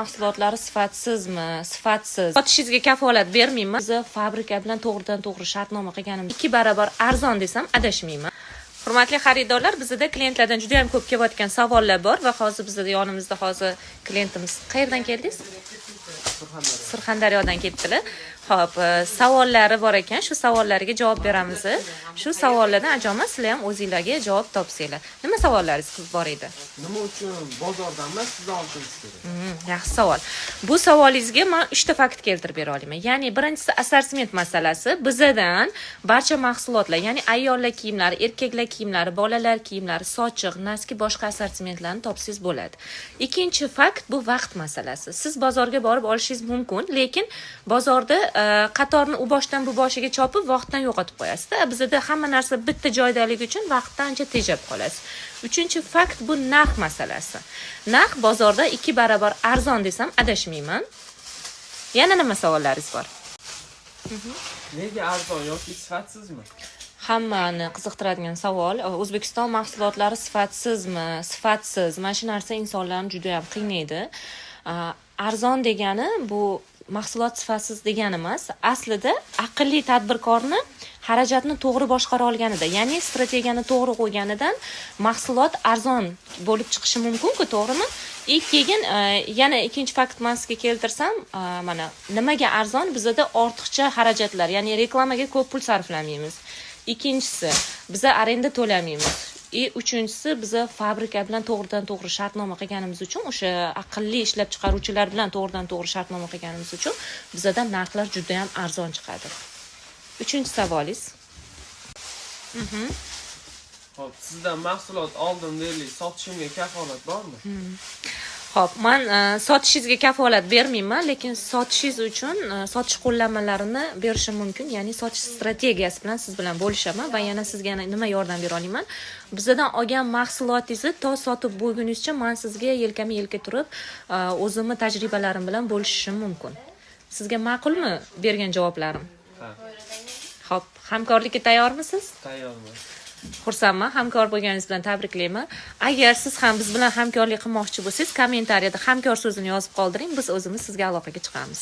Mahsulotlari sifatsizmi, sifatsiz. Sotishingizga kafolat bermayman. Biz fabrika bilan to'g'ridan-to'g'ri shartnoma qilganimiz 2 barobar arzon desam adashmayman. Hurmatli xaridorlar, bizda klientlardan juda ham ko'p kelayotgan savollar bor va hozir bizda yonimizda klientimiz qayerdan keldingiz? Surxondaryodan ketdilar. Xo'p, savollari bor ekan, shu savollariga javob beramiz. Shu savollardan ajomat sizlar ham o'zingizlarga javob topsanglar. Nima savollaringiz bor edi? Nima uchun bozordan emas, sizdan olishingiz kerak? Yaxshi savol. Bu savolingizga men 3 ta fakt keltirib bera olaman. Ya'ni birinchisi assortiment masalasi. Bizdan barcha mahsulotlar, ya'ni ayollar kiyimlari, erkaklar kiyimlari, bolalar kiyimlari, sochiq, naski boshqa assortimentlarni topsangiz bo'ladi. Ikkinchi fakt bu vaqt masalasi. Siz bozorga borib olishingiz mumkin, lekin bozorda qatorni u boshdan bu boshiga chopib vaqtdan yo'qotib qo'yasiz. Bizda hamma narsa bitta joydaligi uchun vaqtdan ancha tejab qolasiz. Uchinchi fakt bu narx masalasi. Narx bozorda 2 barobar arzon desam adashmayman. Yana nima savollaringiz bor? Nega arzon yoki sifatsizmi? Hammani qiziqtiradigan savol. O'zbekiston mahsulotlari sifatsizmi, sifatsiz. Mana shu narsa insonlarni juda ham qiynaydi. Arzon degani bu mahsulot sifatsiz degani emas. Aslida aqlli tadbirkorni xarajatni to'g'ri boshqara olganida, ya'ni strategiyani to'g'ri qo'yganidan mahsulot arzon bo'lib chiqishi mumkin-ku, to'g'rimi? Keyin yana ikkinchi fakt sizga keltirsam, mana nimaga arzon? Bizda ortiqcha xarajatlar, ya'ni reklamaga ko'p pul sarflamaymiz. Ikkinchisi, biz arenda to'lamaymiz. Uchinchisi, biz fabrika bilan to'g'ridan-to'g'ri shartnoma qilganimiz uchun, o'sha aqlli ishlab chiqaruvchilar bilan to'g'ridan-to'g'ri shartnoma qilganimiz uchun bizdan narxlar juda ham arzon chiqadi. Uchinchi savolingiz. Xo'p, sizdan mahsulot oldim deylik, sotishimga kafolat bormi? Xo'p, men sotishingizga kafolat bermayman, lekin sotishingiz uchun sotish qo'llanmalarini berishim mumkin, ya'ni sotish strategiyasi bilan siz bilan bo'lishaman va yana sizga nima yordam bera olaman? Bizdan olgan mahsulotingizni to sotib bo'lguningizcha men sizga yelkama-yelka turib, o'zimni tajribalarim bilan bo'lishishim mumkin. Sizga ma'qulmi bergan javoblarim? Ha. Xo'p, hamkorlikka tayyormisiz? Tayyorman. Xursandman, hamkor bo'lganingiz bilan tabriklayman. Agar siz ham biz bilan hamkorlik qilmoqchi bo'lsangiz, kommentariyada hamkor so'zini yozib qoldiring, biz o'zimiz sizga aloqaga chiqamiz.